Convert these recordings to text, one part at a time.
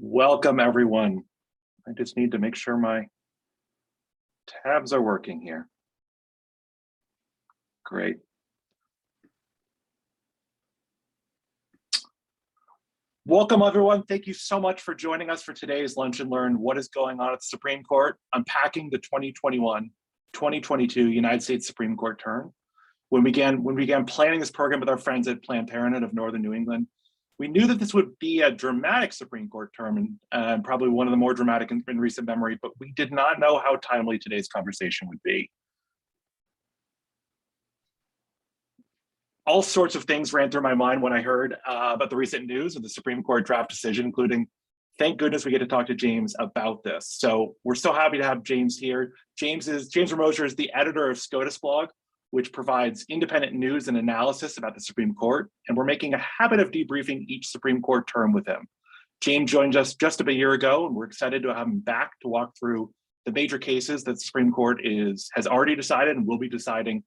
Welcome, everyone. I just need to make sure my tabs are working here. Great. Welcome, everyone. Thank you so much for joining us for today's Lunch and Learn What is Going on at the Supreme Court, Unpacking the 2021-2022 United States Supreme Court term. When we began planning this program with our friends at Planned Parenthood of Northern New England, we knew that this would be a dramatic Supreme Court term and probably one of the more dramatic in recent memory, but we did not know how timely today's conversation would be. All sorts of things ran through my mind when I heard about the recent news of the Supreme Court draft decision, including, thank goodness we get to talk to James about this. So we're so happy to have James here. James Romoser is the editor of SCOTUSblog, which provides independent news and analysis about the Supreme Court, and we're making a habit of debriefing each Supreme Court term with him. James joined us just about a year ago, and we're excited to have him back to walk through the major cases that the Supreme Court has already decided and will be deciding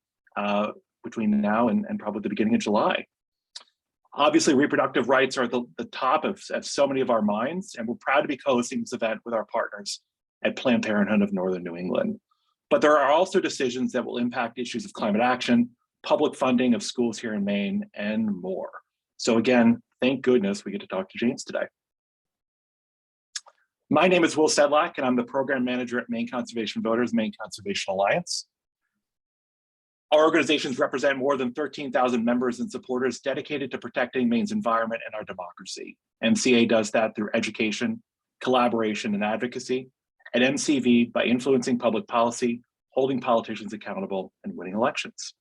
between now and probably the beginning of July. Obviously, reproductive rights are at the top of so many of our minds, and we're proud to be co-hosting this event with our partners at Planned Parenthood of Northern New England. But there are also decisions that will impact issues of climate action, public funding of schools here in Maine, and more. So again, thank goodness we get to talk to James today. My name is Will Sedlak, and I'm the program manager at Maine Conservation Voters, Maine Conservation Alliance. Our organizations represent more than 13,000 members and supporters dedicated to protecting Maine's environment and our democracy. MCA does that through education, collaboration, and advocacy. At MCV, by influencing public policy, holding politicians accountable, and winning elections.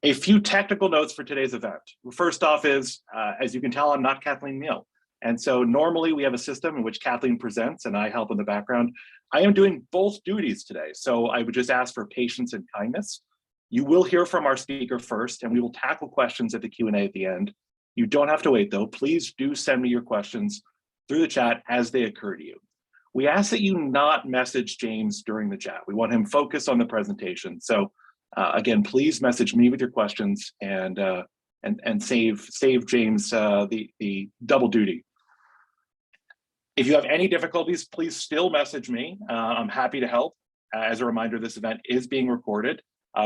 A few technical notes for today's event. First off is, as you can tell, I'm not Kathleen Neal. And so normally we have a system in which Kathleen presents and I help in the background. I am doing both duties today, so I would just ask for patience and kindness. You will hear from our speaker first, and we will tackle questions at the Q&A at the end. You don't have to wait, though. Please do send me your questions through the chat as they occur to you. We ask that you not message James during the chat. We want him focused on the presentation. So again, please message me with your questions and save James the double duty. If you have any difficulties, please still message me. I'm happy to help. As a reminder, this event is being recorded.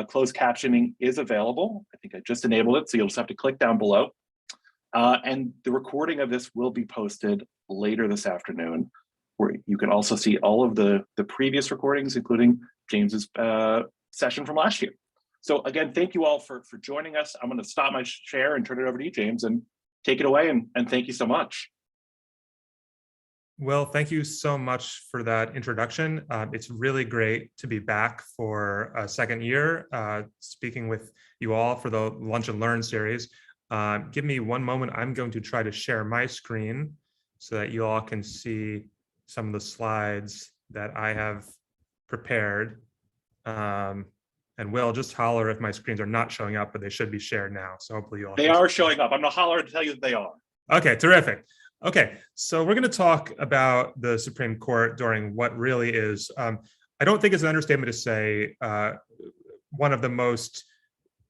Closed captioning is available. I think I just enabled it, so you'll just have to click down below. And the recording of this will be posted later this afternoon, where you can also see all of the previous recordings, including James's session from last year. So again, thank you all for joining us. I'm going to stop my share and turn it over to you, James, and take it away, and thank you so much. Well, thank you so much for that introduction. It's really great to be back for a second year, speaking with you all for the Lunch and Learn series. Give me one moment. I'm going to try to share my screen so that you all can see some of the slides that I have prepared. And Will, just holler if my screens are not showing up, but they should be shared now. So hopefully you all. They are showing up. I'm gonna holler to tell you that they are. Okay, terrific. Okay, so we're going to talk about the Supreme Court during what really is, I don't think it's an understatement to say, one of the most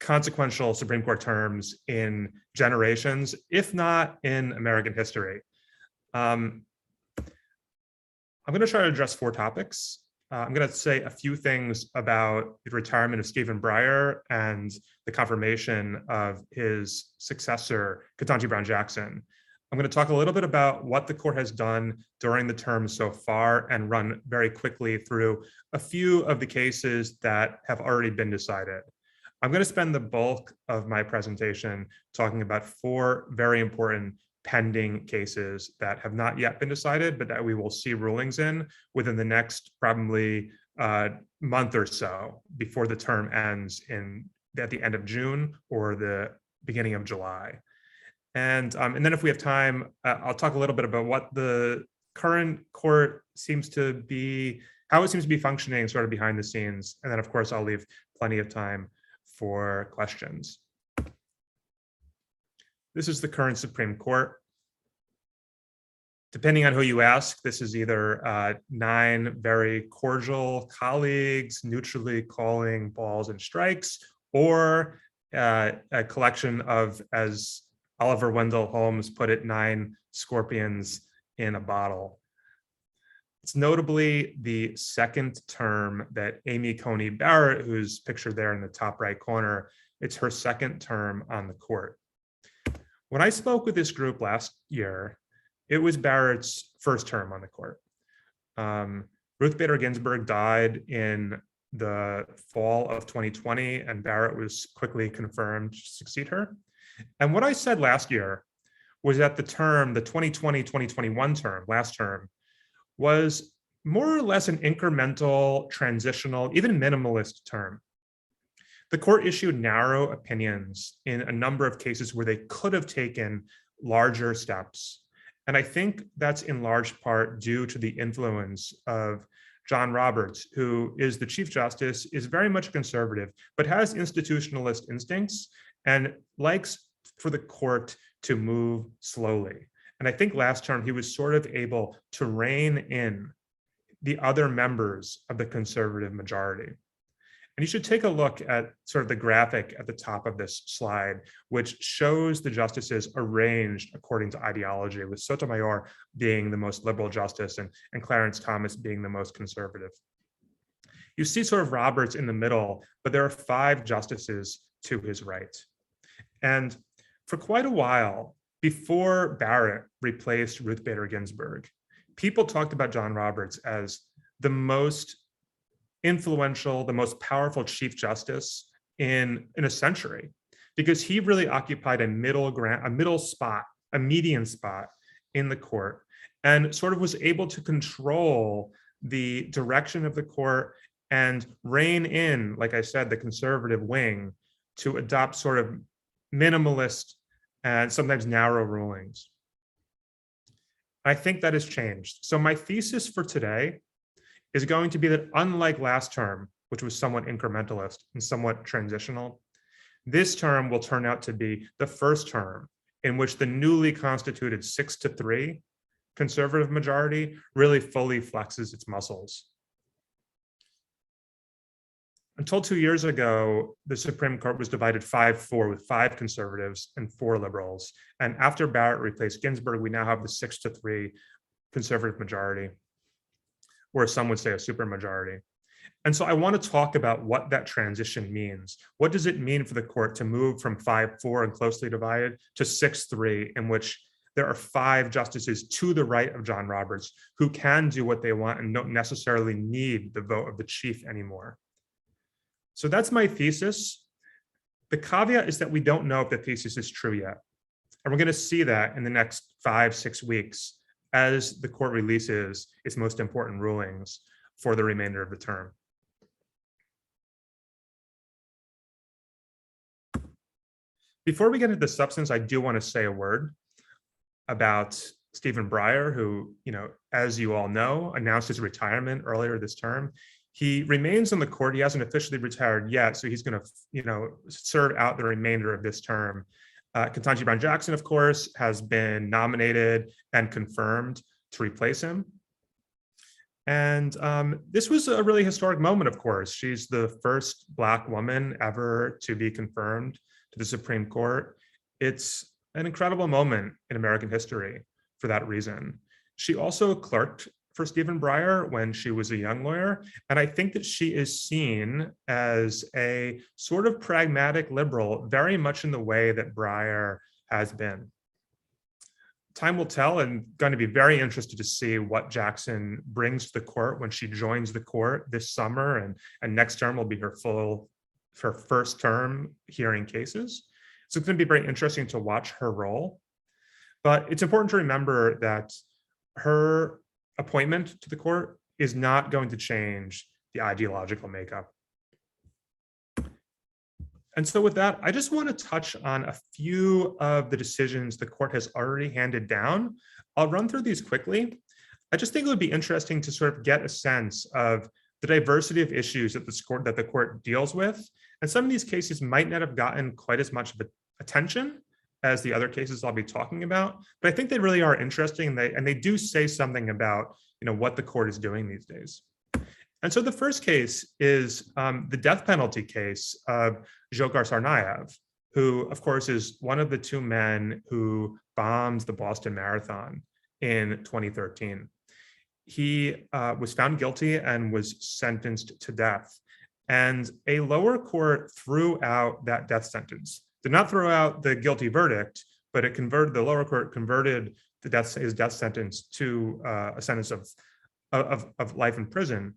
consequential Supreme Court terms in generations, if not in American history. I'm going to try to address four topics. I'm going to say a few things about the retirement of Stephen Breyer and the confirmation of his successor, Ketanji Brown Jackson. I'm going to talk a little bit about what the court has done during the term so far and run very quickly through a few of the cases that have already been decided. I'm going to spend the bulk of my presentation talking about four very important pending cases that have not yet been decided, but that we will see rulings in within the next probably month or so before the term ends at the end of June or the beginning of July. And then if we have time, I'll talk a little bit about what the current court seems to be, how it seems to be functioning sort of behind the scenes. And then of course, I'll leave plenty of time for questions. This is the current Supreme Court. Depending on who you ask, this is either 9 very cordial colleagues neutrally calling balls and strikes, or a collection of, as Oliver Wendell Holmes put it, 9 scorpions in a bottle. It's notably the second term that Amy Coney Barrett, who's pictured there in the top right corner, it's her second term on the court. When I spoke with this group last year, it was Barrett's first term on the court. Ruth Bader Ginsburg died in the fall of 2020, and Barrett was quickly confirmed to succeed her. And what I said last year was that the term, the 2020-2021 term, last term, was more or less an incremental, transitional, even minimalist term. The court issued narrow opinions in a number of cases where they could have taken larger steps. And I think that's in large part due to the influence of John Roberts, who is the Chief Justice, is very much conservative, but has institutionalist instincts and likes for the court to move slowly. And I think last term he was sort of able to rein in the other members of the conservative majority. And you should take a look at sort of the graphic at the top of this slide, which shows the justices arranged according to ideology, with Sotomayor being the most liberal justice and Clarence Thomas being the most conservative. You see sort of Roberts in the middle, but there are 5 justices to his right. And for quite a while, before Barrett replaced Ruth Bader Ginsburg, people talked about John Roberts as the most influential, the most powerful Chief Justice in a century, because he really occupied a middle spot, a median spot in the court, and sort of was able to control the direction of the court and rein in, like I said, the conservative wing to adopt sort of minimalist and sometimes narrow rulings. I think that has changed. So my thesis for today is going to be that, unlike last term, which was somewhat incrementalist and somewhat transitional, this term will turn out to be the first term in which the newly constituted 6-3 conservative majority really fully flexes its muscles. Until 2 years ago, the Supreme Court was divided 5-4, with 5 conservatives and 4 liberals. And after Barrett replaced Ginsburg, we now have the 6-3 conservative majority, or some would say a supermajority. And so I want to talk about what that transition means. What does it mean for the court to move from 5-4 and closely divided to 6-3, in which there are 5 justices to the right of John Roberts who can do what they want and don't necessarily need the vote of the chief anymore? So that's my thesis. The caveat is that we don't know if the thesis is true yet. And we're going to see that in the next 5-6 weeks as the court releases its most important rulings for the remainder of the term. Before we get into the substance, I do want to say a word about Stephen Breyer, who, as you all know, announced his retirement earlier this term. He remains on the court. He hasn't officially retired yet, so he's going to, serve out the remainder of this term. Ketanji Brown Jackson, of course, has been nominated and confirmed to replace him. And this was a really historic moment, of course. She's the first Black woman ever to be confirmed to the Supreme Court. It's an incredible moment in American history for that reason. She also clerked for Stephen Breyer when she was a young lawyer. And I think that she is seen as a sort of pragmatic liberal, very much in the way that Breyer has been. Time will tell, and going to be very interested to see what Jackson brings to the court when she joins the court this summer, and next term will be her first term hearing cases. So it's going to be very interesting to watch her role. But it's important to remember that her appointment to the court is not going to change the ideological makeup. And so with that, I just want to touch on a few of the decisions the court has already handed down. I'll run through these quickly. I just think it would be interesting to sort of get a sense of the diversity of issues that the court deals with. And some of these cases might not have gotten quite as much of attention as the other cases I'll be talking about, but I think they really are interesting, and they do say something about what the court is doing these days. And so the first case is the death penalty case of Dzhokhar Tsarnaev, who, of course, is one of the two men who bombed the Boston Marathon in 2013. He was found guilty and was sentenced to death. And a lower court threw out that death sentence. Did not throw out the guilty verdict, but the lower court converted his death sentence to a sentence of life in prison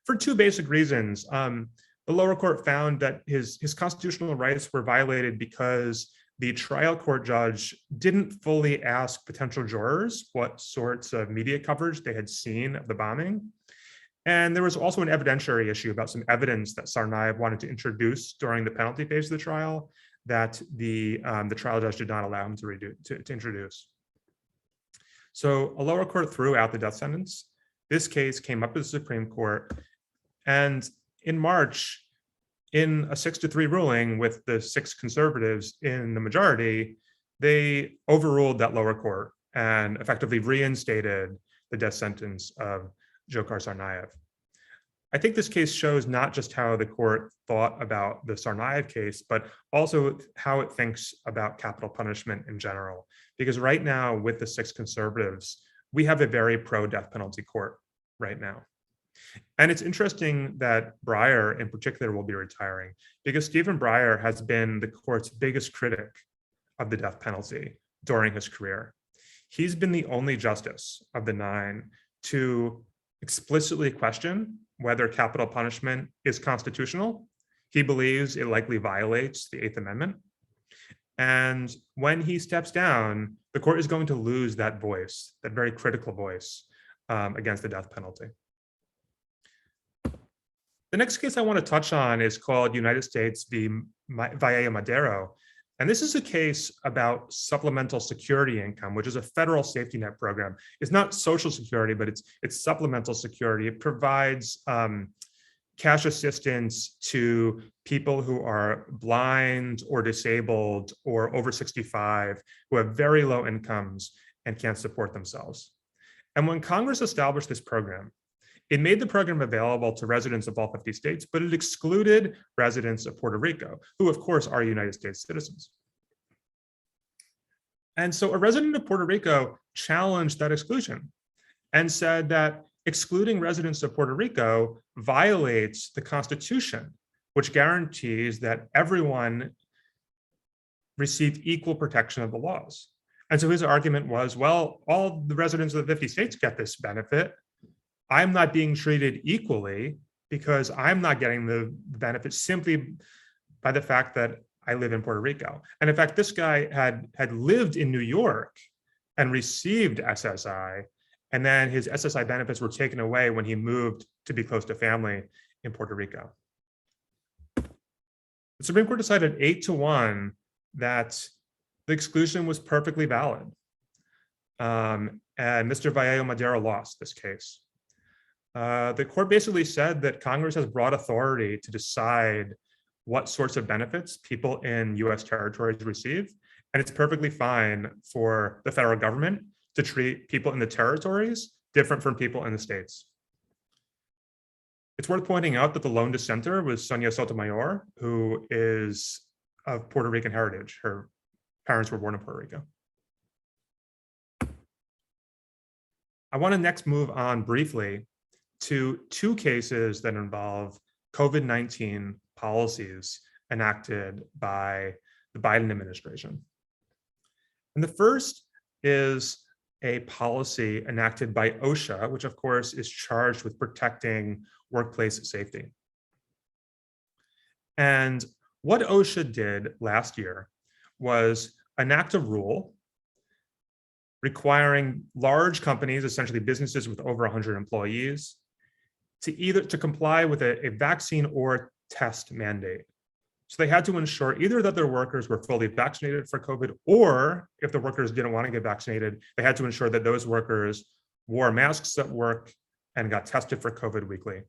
for two basic reasons. The lower court found that his constitutional rights were violated because the trial court judge didn't fully ask potential jurors what sorts of media coverage they had seen of the bombing. And there was also an evidentiary issue about some evidence that Tsarnaev wanted to introduce during the penalty phase of the trial that the trial judge did not allow him to introduce. So a lower court threw out the death sentence. This case came up to the Supreme Court. And in March, in a 6-3 ruling with the 6 conservatives in the majority, they overruled that lower court and effectively reinstated the death sentence of Dzhokhar Tsarnaev. I think this case shows not just how the court thought about the Tsarnaev case, but also how it thinks about capital punishment in general. Because right now, with the 6 conservatives, we have a very pro-death penalty court right now. And it's interesting that Breyer in particular will be retiring, because Stephen Breyer has been the court's biggest critic of the death penalty during his career. He's been the only justice of the 9 to explicitly question whether capital punishment is constitutional. He believes it likely violates the 8th Amendment. And when he steps down, the court is going to lose that voice, that very critical voice against the death penalty. The next case I want to touch on is called United States v. Valle Madero. And this is a case about supplemental security income, which is a federal safety net program. It's not Social Security, but it's supplemental security. It provides cash assistance to people who are blind or disabled or over 65, who have very low incomes and can't support themselves. And when Congress established this program, it made the program available to residents of all 50 states, but it excluded residents of Puerto Rico, who of course are United States citizens. And so a resident of Puerto Rico challenged that exclusion and said that excluding residents of Puerto Rico violates the Constitution, which guarantees that everyone received equal protection of the laws. And so his argument was, well, all the residents of the 50 states get this benefit. I'm not being treated equally because I'm not getting the benefit simply by the fact that I live in Puerto Rico. And in fact, this guy had lived in New York and received SSI, and then his SSI benefits were taken away when he moved to be close to family in Puerto Rico. The Supreme Court decided 8-1 that the exclusion was perfectly valid. And Mr. Valle Madero lost this case. The court basically said that Congress has broad authority to decide what sorts of benefits people in US territories receive. And it's perfectly fine for the federal government to treat people in the territories different from people in the states. It's worth pointing out that the lone dissenter was Sonia Sotomayor, who is of Puerto Rican heritage. Her parents were born in Puerto Rico. I want to next move on briefly to 2 cases that involve COVID-19 policies enacted by the Biden administration. And the first is a policy enacted by OSHA, which of course is charged with protecting workplace safety. And what OSHA did last year was enact a rule requiring large companies, essentially businesses with over 100 employees, to comply with a vaccine or test mandate. So they had to ensure either that their workers were fully vaccinated for COVID, or if the workers didn't want to get vaccinated, they had to ensure that those workers wore masks at work and got tested for COVID weekly.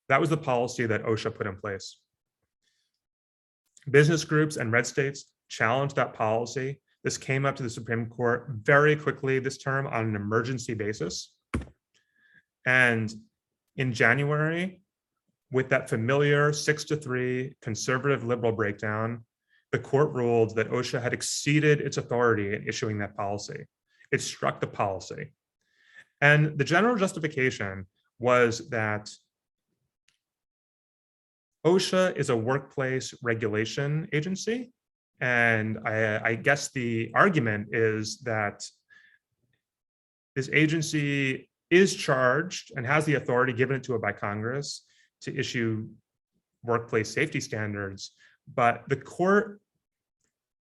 That was the policy that OSHA put in place. Business groups and red states challenged that policy. This came up to the Supreme Court very quickly this term on an emergency basis. And in January, with that familiar 6-3 conservative liberal breakdown, the court ruled that OSHA had exceeded its authority in issuing that policy. It struck the policy. And the general justification was that OSHA is a workplace regulation agency. And I guess the argument is that this agency is charged and has the authority given to it by Congress to issue workplace safety standards, but the court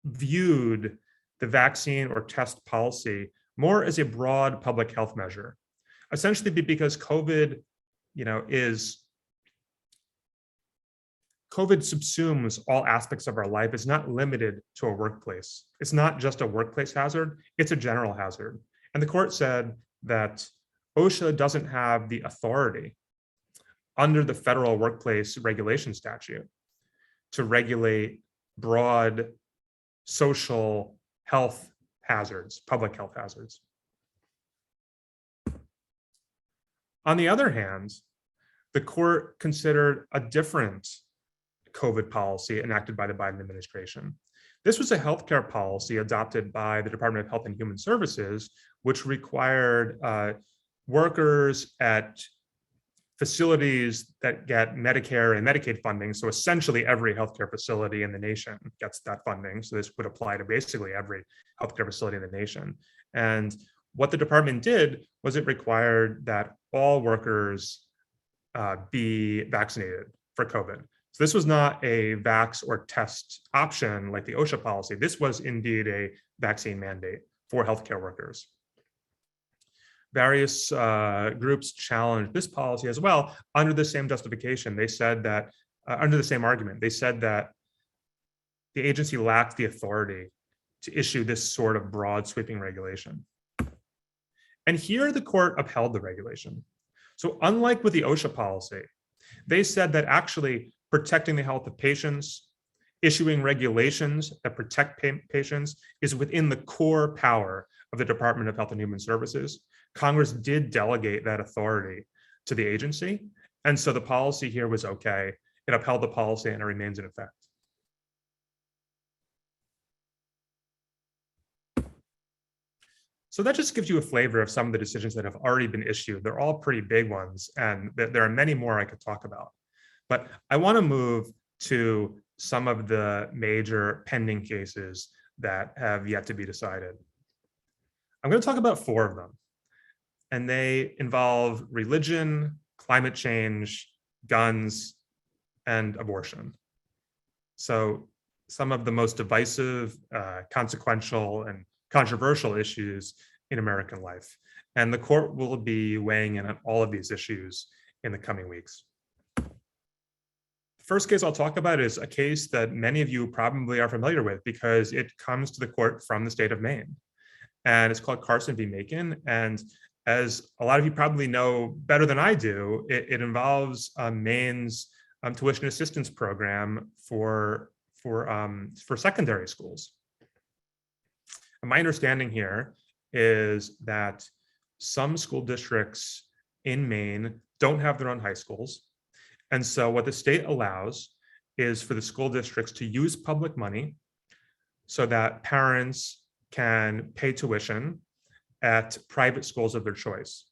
viewed the vaccine or test policy more as a broad public health measure, essentially because COVID subsumes all aspects of our life. It's not limited to a workplace. It's not just a workplace hazard, it's a general hazard. And the court said that OSHA doesn't have the authority under the federal workplace regulation statute to regulate broad social health hazards, public health hazards. On the other hand, the court considered a different COVID policy enacted by the Biden administration. This was a healthcare policy adopted by the Department of Health and Human Services, which required workers at facilities that get Medicare and Medicaid funding. So essentially every healthcare facility in the nation gets that funding. So this would apply to basically every healthcare facility in the nation. And what the department did was it required that all workers be vaccinated for COVID. So this was not a vax or test option like the OSHA policy. This was indeed a vaccine mandate for healthcare workers. Various groups challenged this policy as well under the same justification. They said that, under the same argument, they said that the agency lacked the authority to issue this sort of broad sweeping regulation. And here the court upheld the regulation. So unlike with the OSHA policy, they said that actually protecting the health of patients, issuing regulations that protect patients is within the core power of the Department of Health and Human Services. Congress did delegate that authority to the agency. And so the policy here was okay. It upheld the policy and it remains in effect. So that just gives you a flavor of some of the decisions that have already been issued. They're all pretty big ones, and there are many more I could talk about. But I want to move to some of the major pending cases that have yet to be decided. I'm going to talk about 4 of them, and they involve religion, climate change, guns, and abortion. So some of the most divisive, consequential, and controversial issues in American life. And the court will be weighing in on all of these issues in the coming weeks. The first case I'll talk about is a case that many of you probably are familiar with because it comes to the court from the state of Maine. And it's called Carson V Macon. And as a lot of you probably know better than I do, it involves Maine's tuition assistance program for secondary schools. And my understanding here is that some school districts in Maine don't have their own high schools. And so what the state allows is for the school districts to use public money so that parents can pay tuition at private schools of their choice.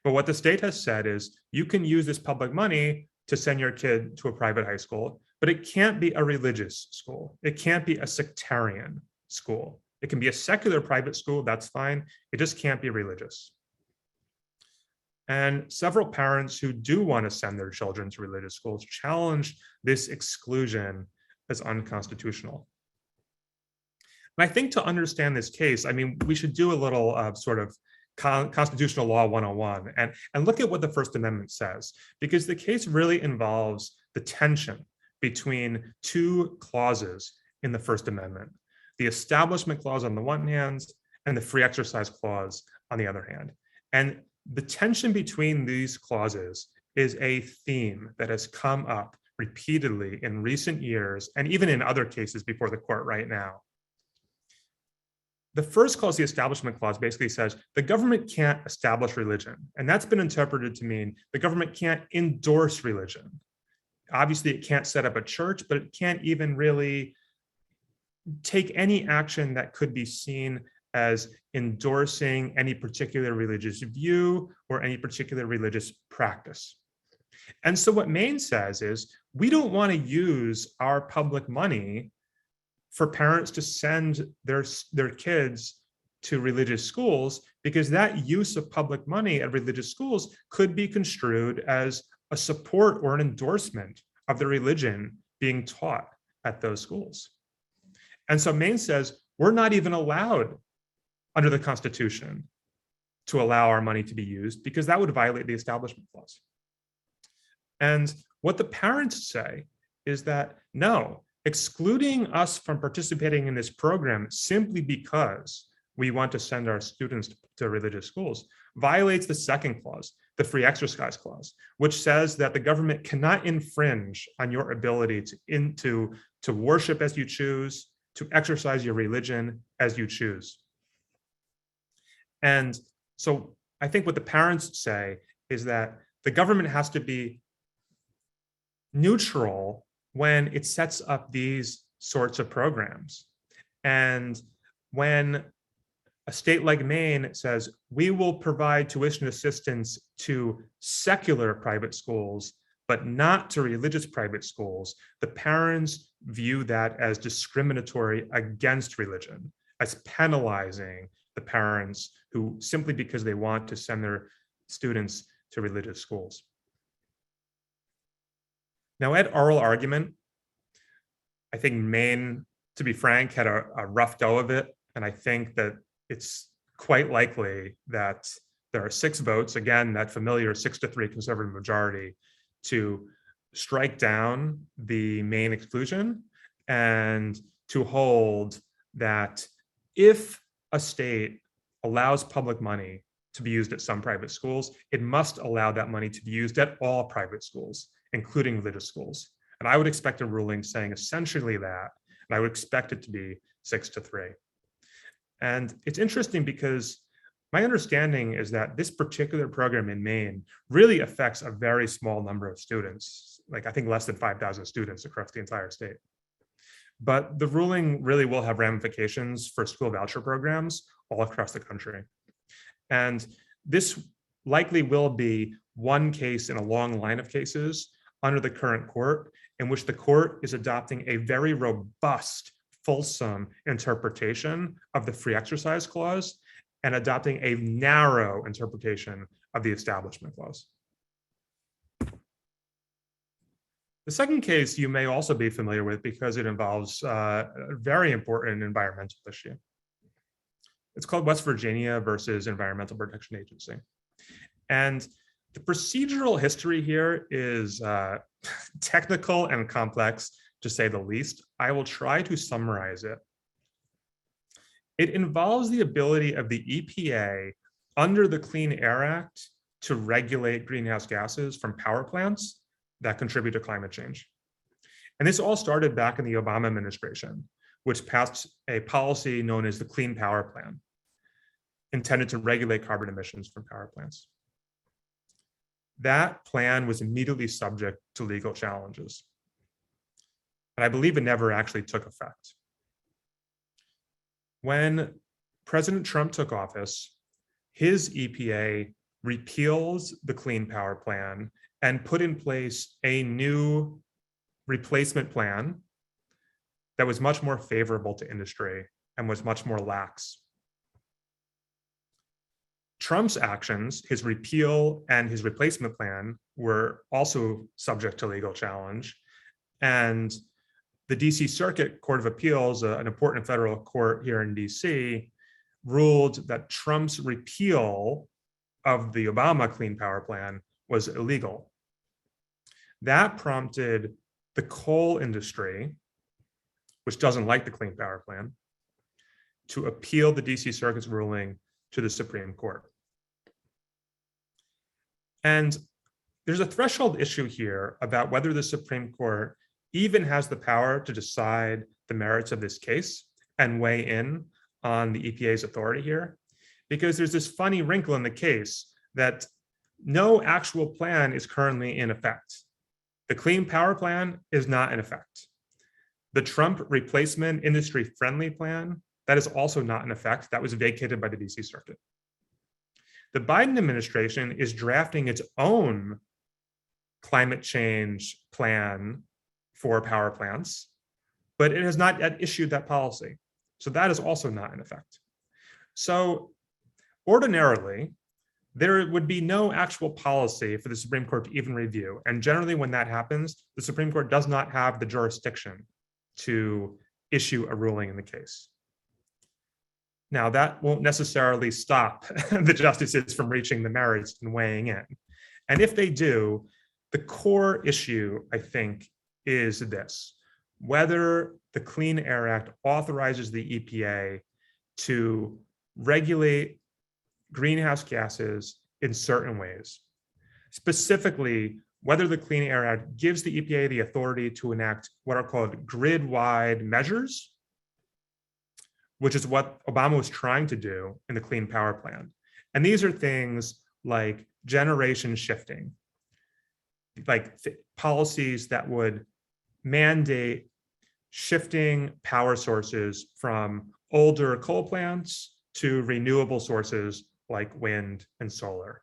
But what the state has said is you can use this public money to send your kid to a private high school, but it can't be a religious school. It can't be a sectarian school. It can be a secular private school, that's fine. It just can't be religious. And several parents who do want to send their children to religious schools challenge this exclusion as unconstitutional. And I think to understand this case, I mean, we should do a little sort of constitutional law 101 and look at what the First Amendment says, because the case really involves the tension between 2 clauses in the First Amendment. The Establishment Clause on the one hand, and the Free Exercise Clause on the other hand. And the tension between these clauses is a theme that has come up repeatedly in recent years, and even in other cases before the court right now. The first clause, the Establishment Clause, basically says the government can't establish religion. And that's been interpreted to mean the government can't endorse religion. Obviously, it can't set up a church, but it can't even really take any action that could be seen as endorsing any particular religious view or any particular religious practice. And so what Maine says is, we don't want to use our public money for parents to send their kids to religious schools, because that use of public money at religious schools could be construed as a support or an endorsement of the religion being taught at those schools. And so Maine says, we're not even allowed under the Constitution to allow our money to be used, because that would violate the Establishment Clause. And what the parents say is that, no, excluding us from participating in this program simply because we want to send our students to religious schools violates the second clause, the Free Exercise Clause, which says that the government cannot infringe on your ability to worship as you choose, to exercise your religion as you choose. And so I think what the parents say is that the government has to be neutral when it sets up these sorts of programs. And when a state like Maine says, we will provide tuition assistance to secular private schools, but not to religious private schools, the parents view that as discriminatory against religion, as penalizing the parents who, simply because they want to send their students to religious schools. Now, at oral argument, I think Maine, to be frank, had a rough go of it. And I think that it's quite likely that there are 6 votes, again, that familiar 6-3 conservative majority, to strike down the Maine exclusion and to hold that if a state allows public money to be used at some private schools, it must allow that money to be used at all private schools, including religious schools. And I would expect a ruling saying essentially that, and I would expect it to be 6-3. And it's interesting because my understanding is that this particular program in Maine really affects a very small number of students, like I think less than 5,000 students across the entire state. But the ruling really will have ramifications for school voucher programs all across the country. And this likely will be one case in a long line of cases under the current court, in which the court is adopting a very robust, fulsome interpretation of the Free Exercise Clause and adopting a narrow interpretation of the Establishment Clause. The second case you may also be familiar with because it involves a very important environmental issue. It's called West Virginia versus Environmental Protection Agency. And the procedural history here is technical and complex, to say the least. I will try to summarize it. It involves the ability of the EPA under the Clean Air Act to regulate greenhouse gases from power plants that contribute to climate change. And this all started back in the Obama administration, which passed a policy known as the Clean Power Plan, intended to regulate carbon emissions from power plants. That plan was immediately subject to legal challenges. And I believe it never actually took effect. When President Trump took office, his EPA repeals the Clean Power Plan and put in place a new replacement plan that was much more favorable to industry and was much more lax. Trump's actions, his repeal and his replacement plan, were also subject to legal challenge. And the DC Circuit Court of Appeals, an important federal court here in DC, ruled that Trump's repeal of the Obama Clean Power Plan was illegal. That prompted the coal industry, which doesn't like the Clean Power Plan, to appeal the DC Circuit's ruling to the Supreme Court. And there's a threshold issue here about whether the Supreme Court even has the power to decide the merits of this case and weigh in on the EPA's authority here, because there's this funny wrinkle in the case that no actual plan is currently in effect. The Clean Power Plan is not in effect. The Trump replacement industry-friendly plan, that is also not in effect. That was vacated by the DC Circuit. The Biden administration is drafting its own climate change plan for power plants, but it has not yet issued that policy. So that is also not in effect. So ordinarily, there would be no actual policy for the Supreme Court to even review. And generally when that happens, the Supreme Court does not have the jurisdiction to issue a ruling in the case. Now, that won't necessarily stop the justices from reaching the merits and weighing in. And if they do, the core issue, I think, is this: whether the Clean Air Act authorizes the EPA to regulate greenhouse gases in certain ways. Specifically, whether the Clean Air Act gives the EPA the authority to enact what are called grid-wide measures, which is what Obama was trying to do in the Clean Power Plan. And these are things like generation shifting, like policies that would mandate shifting power sources from older coal plants to renewable sources like wind and solar.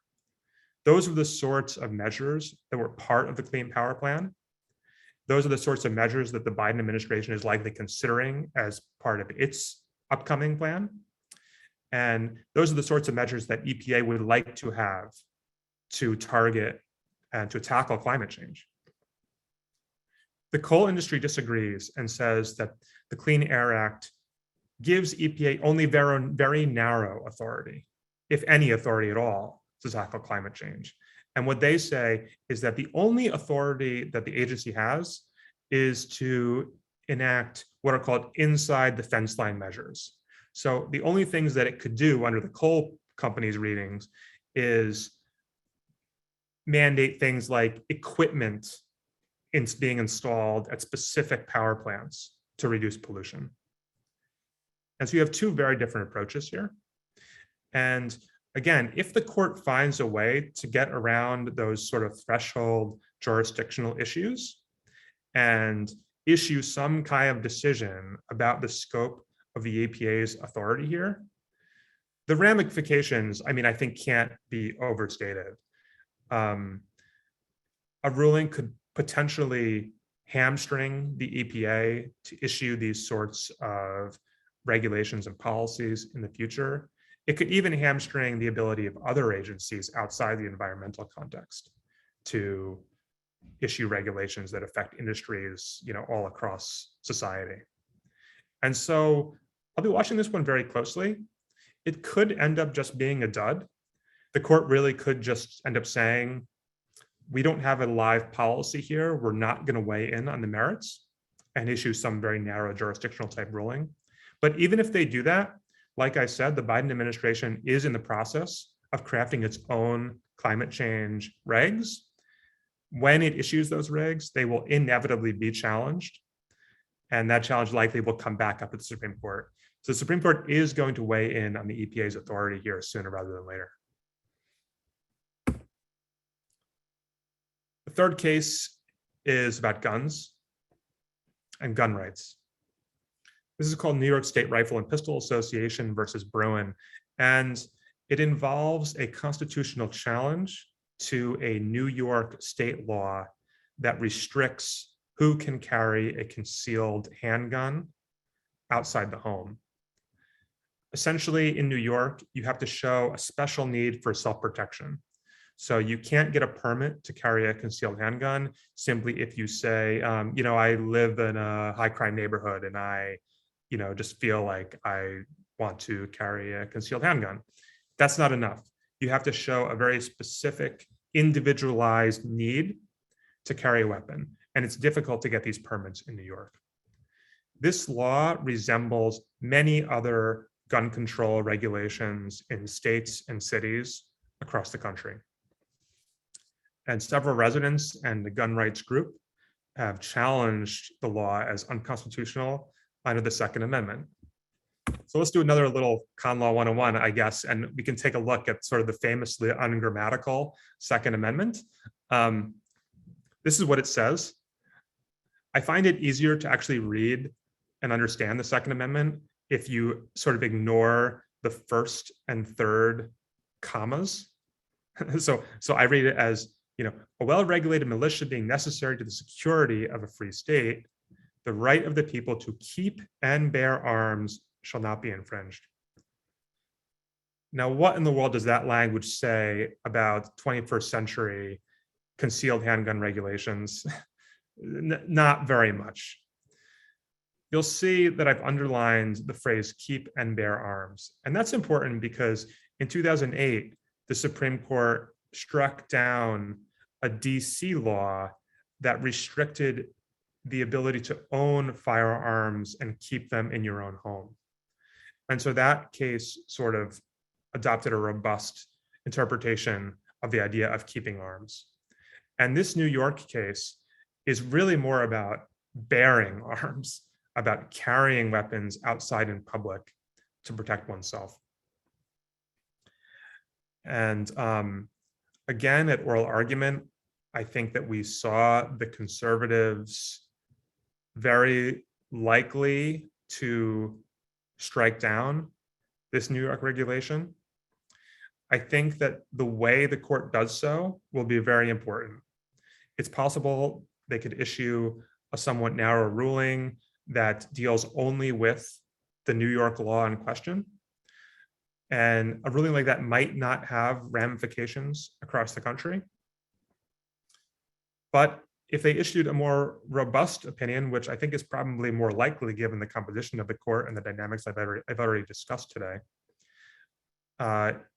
Those are the sorts of measures that were part of the Clean Power Plan. Those are the sorts of measures that the Biden administration is likely considering as part of its upcoming plan. And those are the sorts of measures that EPA would like to have to target and to tackle climate change. The coal industry disagrees and says that the Clean Air Act gives EPA only very narrow authority, if any authority at all, to tackle climate change. And what they say is that the only authority that the agency has is to enact what are called inside the fence line measures. So the only things that it could do under the coal company's readings is mandate things like equipment being installed at specific power plants to reduce pollution. And so you have two very different approaches here. And again, if the court finds a way to get around those sort of threshold jurisdictional issues and issue some kind of decision about the scope of the EPA's authority here, the ramifications, I mean, I think can't be overstated. A ruling could potentially hamstring the EPA to issue these sorts of regulations and policies in the future. It could even hamstring the ability of other agencies outside the environmental context to issue regulations that affect industries, all across society. And so I'll be watching this one very closely. It could end up just being a dud. The court really could just end up saying, we don't have a live policy here. We're not going to weigh in on the merits and issue some very narrow jurisdictional type ruling. But even if they do that, like I said, the Biden administration is in the process of crafting its own climate change regs. When it issues those regs, they will inevitably be challenged. And that challenge likely will come back up at the Supreme Court. So the Supreme Court is going to weigh in on the EPA's authority here sooner rather than later. The third case is about guns and gun rights. This is called New York State Rifle and Pistol Association versus Bruin, and it involves a constitutional challenge to a New York state law that restricts who can carry a concealed handgun outside the home. Essentially, in New York, you have to show a special need for self-protection. So you can't get a permit to carry a concealed handgun simply if you say, I live in a high crime neighborhood and I just feel like I want to carry a concealed handgun. That's not enough. You have to show a very specific, individualized need to carry a weapon. And it's difficult to get these permits in New York. This law resembles many other gun control regulations in states and cities across the country. And several residents and the gun rights group have challenged the law as unconstitutional under the Second Amendment. So let's do another little Con Law 101, I guess, and we can take a look at sort of the famously ungrammatical Second Amendment. This is what it says. I find it easier to actually read and understand the Second Amendment if you sort of ignore the first and third commas. So I read it as, a well-regulated militia being necessary to the security of a free state, the right of the people to keep and bear arms shall not be infringed. Now, what in the world does that language say about 21st century concealed handgun regulations? Not very much. You'll see that I've underlined the phrase keep and bear arms. And that's important because in 2008, the Supreme Court struck down a DC law that restricted the ability to own firearms and keep them in your own home. And so that case sort of adopted a robust interpretation of the idea of keeping arms. And this New York case is really more about bearing arms, about carrying weapons outside in public to protect oneself. And again, at oral argument, I think that we saw the conservatives very likely to strike down this New York regulation. I think that the way the court does so will be very important. It's possible they could issue a somewhat narrow ruling that deals only with the New York law in question. And a ruling like that might not have ramifications across the country. But if they issued a more robust opinion, which I think is probably more likely given the composition of the court and the dynamics I've already discussed today,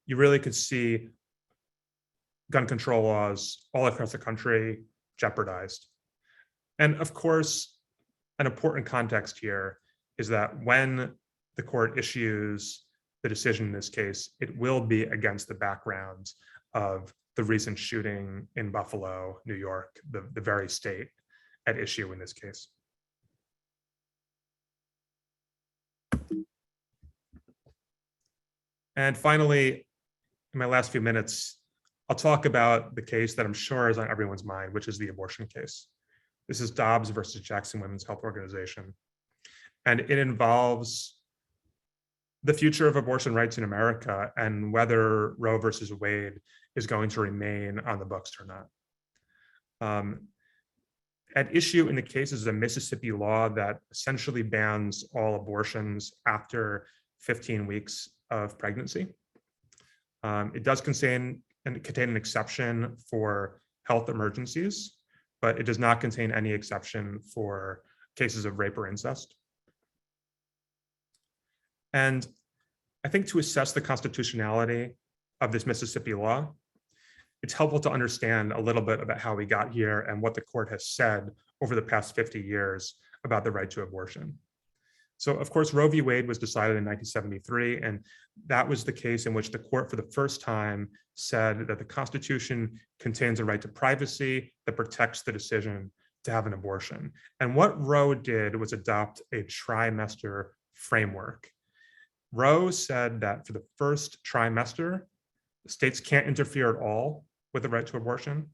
you really could see gun control laws all across the country jeopardized. And of course, an important context here is that when the court issues the decision in this case, it will be against the background of the recent shooting in Buffalo, New York, the very state at issue in this case. And finally, in my last few minutes, I'll talk about the case that I'm sure is on everyone's mind, which is the abortion case. This is Dobbs versus Jackson Women's Health Organization. And it involves the future of abortion rights in America and whether Roe versus Wade is going to remain on the books or not. At issue in the case is a Mississippi law that essentially bans all abortions after 15 weeks of pregnancy. It does contain an exception for health emergencies, but it does not contain any exception for cases of rape or incest. And I think to assess the constitutionality of this Mississippi law, it's helpful to understand a little bit about how we got here and what the court has said over the past 50 years about the right to abortion. So of course, Roe v. Wade was decided in 1973, and that was the case in which the court for the first time said that the Constitution contains a right to privacy that protects the decision to have an abortion. And what Roe did was adopt a trimester framework. Roe said that for the first trimester, states can't interfere at all with the right to abortion.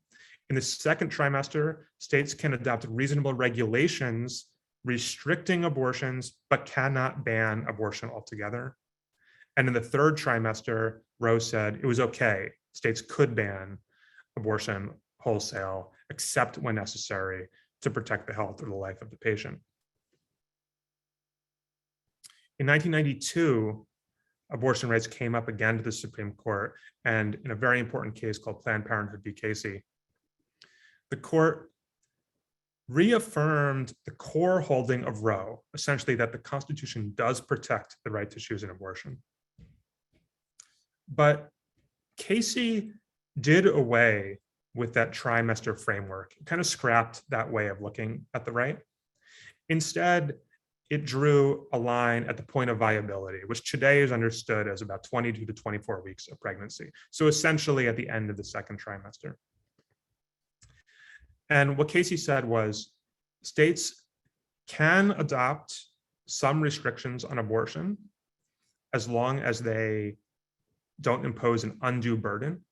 In the second trimester, states can adopt reasonable regulations restricting abortions, but cannot ban abortion altogether. And in the third trimester, Roe said it was okay. States could ban abortion wholesale, except when necessary to protect the health or the life of the patient. In 1992, abortion rights came up again to the Supreme Court, and in a very important case called Planned Parenthood v. Casey, the court reaffirmed the core holding of Roe, essentially that the Constitution does protect the right to choose an abortion. But Casey did away with that trimester framework, kind of scrapped that way of looking at the right. Instead, it drew a line at the point of viability, which today is understood as about 22 to 24 weeks of pregnancy. So essentially at the end of the second trimester. And what Casey said was states can adopt some restrictions on abortion as long as they don't impose an undue burden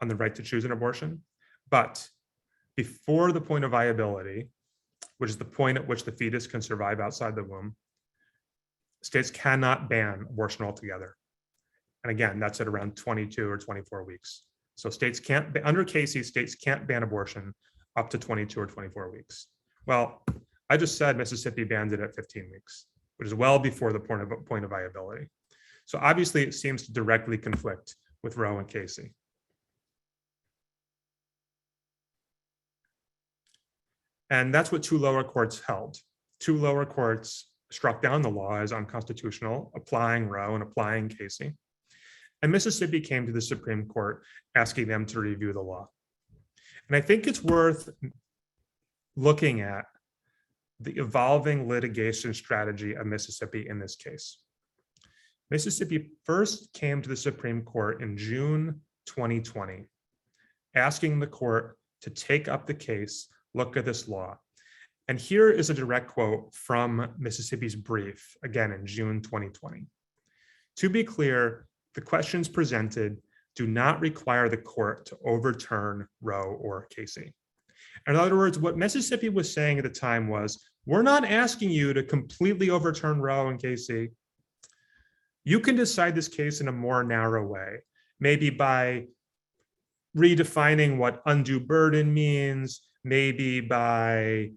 on the right to choose an abortion. But before the point of viability, which is the point at which the fetus can survive outside the womb, states cannot ban abortion altogether. And again, that's at around 22 or 24 weeks. So states can't, under Casey, states can't ban abortion up to 22 or 24 weeks. Well, I just said Mississippi banned it at 15 weeks, which is well before the point of viability. So obviously it seems to directly conflict with Roe and Casey. And that's what two lower courts held. Two lower courts struck down the law as unconstitutional, applying Roe and applying Casey. And Mississippi came to the Supreme Court asking them to review the law. And I think it's worth looking at the evolving litigation strategy of Mississippi in this case. Mississippi first came to the Supreme Court in June 2020, asking the court to take up the case, look at this law. And here is a direct quote from Mississippi's brief, again in June 2020. To be clear, the questions presented do not require the court to overturn Roe or Casey. In other words, what Mississippi was saying at the time was, we're not asking you to completely overturn Roe and Casey. You can decide this case in a more narrow way, maybe by redefining what undue burden means, maybe by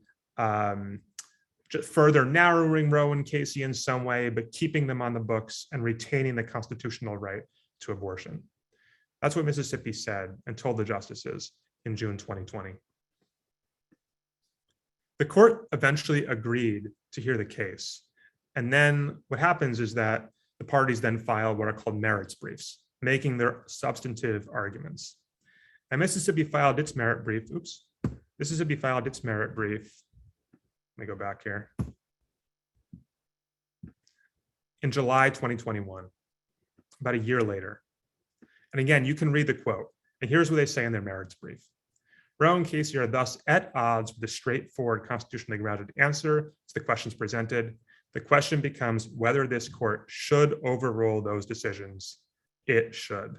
just further narrowing Roe and Casey in some way, but keeping them on the books and retaining the constitutional right to abortion. That's what Mississippi said and told the justices in June 2020. The court eventually agreed to hear the case. And then what happens is that the parties then file what are called merits briefs, making their substantive arguments. And Mississippi filed its merit brief. Mississippi filed its merit brief. Let me go back here. In July 2021, about a year later. And again, you can read the quote. And here's what they say in their merits brief. Roe and Casey are thus at odds with the straightforward constitutionally grounded answer to the questions presented. The question becomes whether this court should overrule those decisions. It should.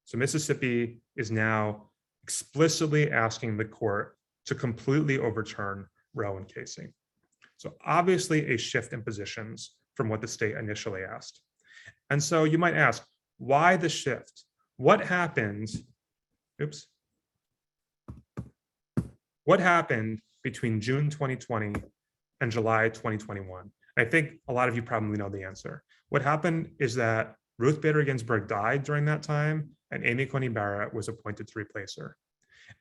So Mississippi is now explicitly asking the court to completely overturn Roe and Casey. So obviously a shift in positions from what the state initially asked. And so you might ask, why the shift? What happened? What happened between June 2020 and July 2021? I think a lot of you probably know the answer. What happened is that Ruth Bader Ginsburg died during that time, and Amy Coney Barrett was appointed to replace her.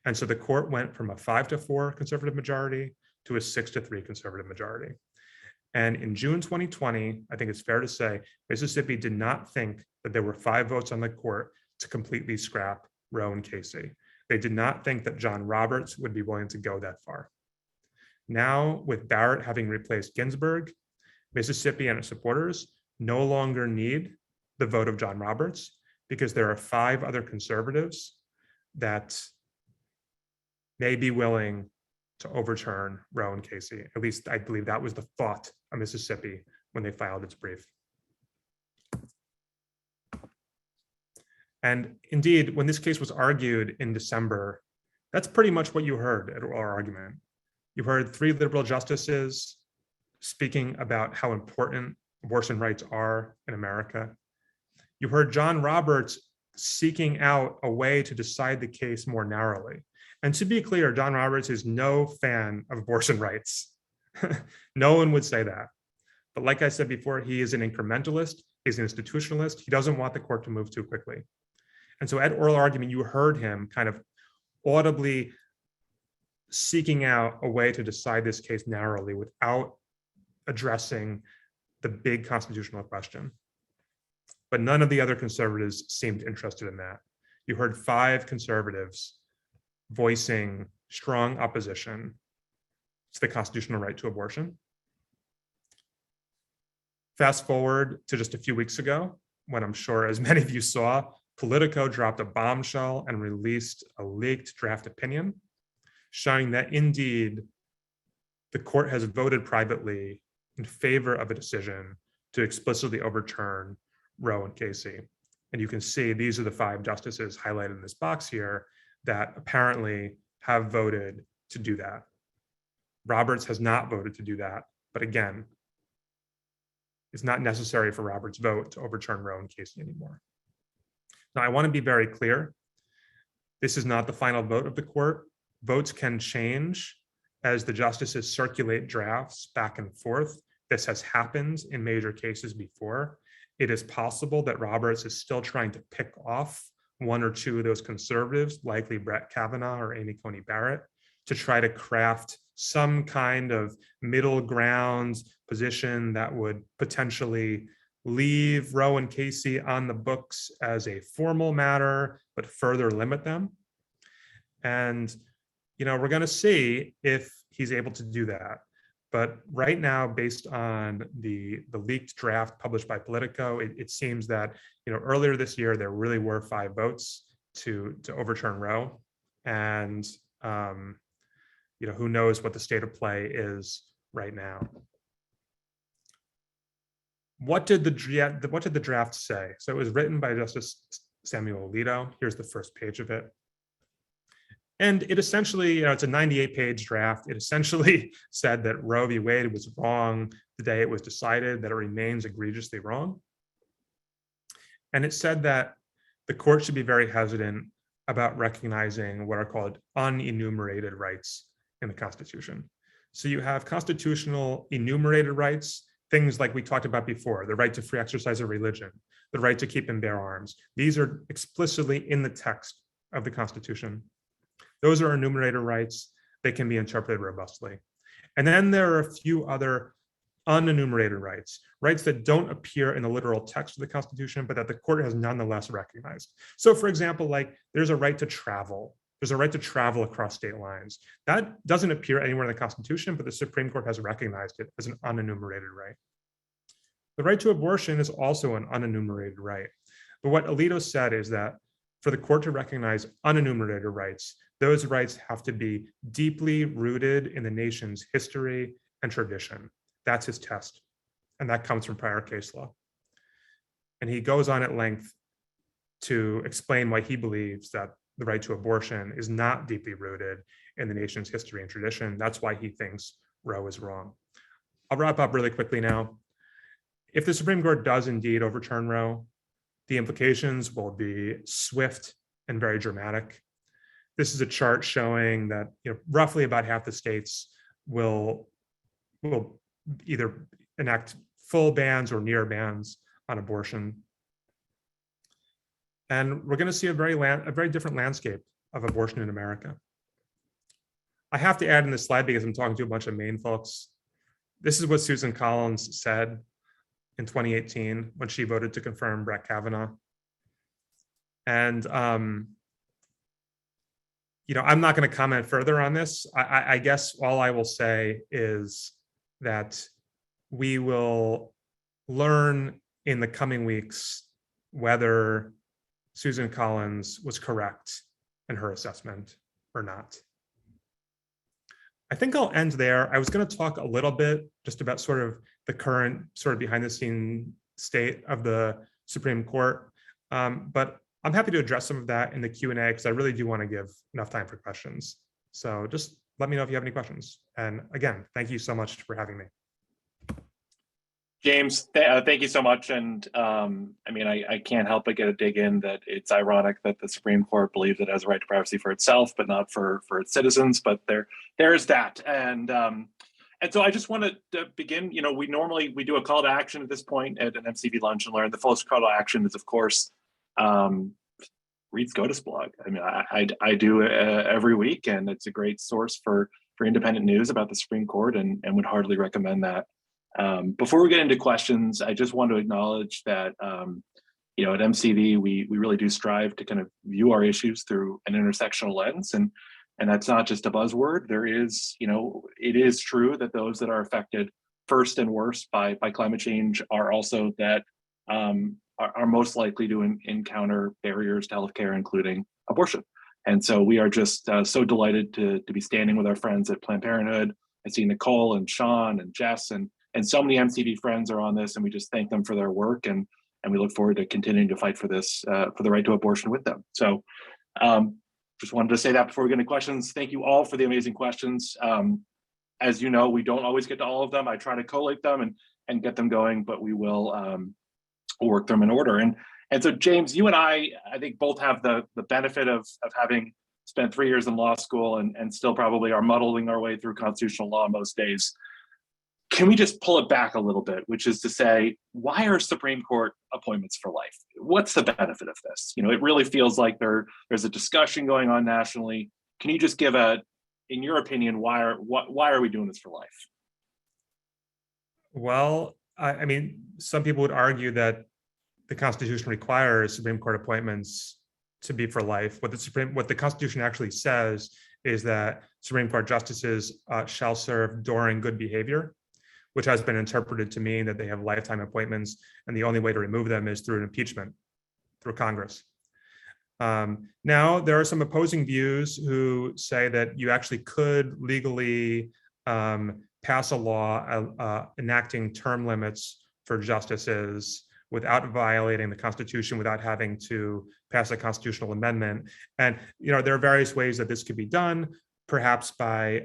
And so the court went from a 5-4 conservative majority to a 6-3 conservative majority. And in June 2020, I think it's fair to say, Mississippi did not think that there were 5 votes on the court to completely scrap Roe and Casey. They did not think that John Roberts would be willing to go that far. Now, with Barrett having replaced Ginsburg, Mississippi and its supporters no longer need the vote of John Roberts because there are 5 other conservatives that may be willing to overturn Roe and Casey. At least I believe that was the thought of Mississippi when they filed its brief. And indeed, when this case was argued in December, that's pretty much what you heard at oral argument. You heard 3 liberal justices speaking about how important abortion rights are in America. You heard John Roberts seeking out a way to decide the case more narrowly. And to be clear, John Roberts is no fan of abortion rights. No one would say that. But like I said before, he is an incrementalist, he's an institutionalist. He doesn't want the court to move too quickly. And so at oral argument, you heard him kind of audibly seeking out a way to decide this case narrowly without addressing the big constitutional question. But none of the other conservatives seemed interested in that. You heard 5 conservatives voicing strong opposition to the constitutional right to abortion. Fast forward to just a few weeks ago, when I'm sure as many of you saw, Politico dropped a bombshell and released a leaked draft opinion showing that indeed the court has voted privately in favor of a decision to explicitly overturn Roe and Casey. And you can see these are the 5 justices highlighted in this box here that apparently have voted to do that. Roberts has not voted to do that, but again, it's not necessary for Roberts' vote to overturn Roe and Casey anymore. Now, I want to be very clear. This is not the final vote of the court. Votes can change as the justices circulate drafts back and forth. This has happened in major cases before. It is possible that Roberts is still trying to pick off one or two of those conservatives, likely Brett Kavanaugh or Amy Coney Barrett, to try to craft some kind of middle ground position that would potentially leave Roe and Casey on the books as a formal matter, but further limit them. And, we're going to see if he's able to do that. But right now, based on the leaked draft published by Politico, it seems that, earlier this year, there really were 5 votes to overturn Roe. And, who knows what the state of play is right now. What did the draft say? So it was written by Justice Samuel Alito. Here's the first page of it. And it essentially, it's a 98-page draft. It essentially said that Roe v. Wade was wrong the day it was decided, that it remains egregiously wrong. And it said that the court should be very hesitant about recognizing what are called unenumerated rights in the Constitution. So you have constitutional enumerated rights, things like we talked about before, the right to free exercise of religion, the right to keep and bear arms. These are explicitly in the text of the Constitution. Those are enumerated rights. They can be interpreted robustly. And then there are a few other unenumerated rights, rights that don't appear in the literal text of the Constitution, but that the court has nonetheless recognized. So for example, like there's a right to travel. There's a right to travel across state lines. That doesn't appear anywhere in the Constitution, but the Supreme Court has recognized it as an unenumerated right. The right to abortion is also an unenumerated right. But what Alito said is that for the court to recognize unenumerated rights, those rights have to be deeply rooted in the nation's history and tradition. That's his test. And that comes from prior case law. And he goes on at length to explain why he believes that the right to abortion is not deeply rooted in the nation's history and tradition. That's why he thinks Roe is wrong. I'll wrap up really quickly now. If the Supreme Court does indeed overturn Roe, the implications will be swift and very dramatic. This is a chart showing that roughly about half the states will either enact full bans or near bans on abortion. And we're going to see a very different landscape of abortion in America. I have to add in this slide because I'm talking to a bunch of Maine folks. This is what Susan Collins said in 2018 when she voted to confirm Brett Kavanaugh. And I'm not going to comment further on this. I guess all I will say is that we will learn in the coming weeks whether Susan Collins was correct in her assessment or not. I think I'll end there. I was going to talk a little bit just about sort of the current sort of behind the scene state of the Supreme Court, but I'm happy to address some of that in the Q&A because I really do want to give enough time for questions. So just let me know if you have any questions. And again, thank you so much for having me. James, thank you so much. And I can't help but get a dig in that it's ironic that the Supreme Court believes it has a right to privacy for itself, but not for its citizens. But there is that. And so I just wanted to begin. We normally do a call to action at this point at an MCV Lunch and Learn. The first call to action is, of course, read SCOTUSblog. I do every week, and it's a great source for independent news about the Supreme Court, and would heartily recommend that. Before we get into questions, I just want to acknowledge that at MCV we really do strive to kind of view our issues through an intersectional lens, and that's not just a buzzword. There is, it is true that those that are affected first and worst by climate change are also that are most likely to encounter barriers to healthcare, including abortion. And so we are just so delighted to be standing with our friends at Planned Parenthood. I see Nicole and Sean and Jess and so many MCV friends are on this, and we just thank them for their work, and we look forward to continuing to fight for this, for the right to abortion with them. So just wanted to say that before we get into questions. Thank you all for the amazing questions. As you know, we don't always get to all of them. I try to collate them and get them going, but we will work them in order. And so, James, you and I think both have the benefit of having spent 3 years in law school and still probably are muddling our way through constitutional law most days. Can we just pull it back a little bit, which is to say, why are Supreme Court appointments for life? What's the benefit of this? It really feels like there's a discussion going on nationally. Can you just give in your opinion, why are we doing this for life? Well, I mean, some people would argue that the Constitution requires Supreme Court appointments to be for life. What the Constitution actually says is that Supreme Court justices shall serve during good behavior, which has been interpreted to mean that they have lifetime appointments, and the only way to remove them is through an impeachment, through Congress. Now, there are some opposing views who say that you actually could legally pass a law enacting term limits for justices without violating the Constitution, without having to pass a constitutional amendment. And there are various ways that this could be done, perhaps by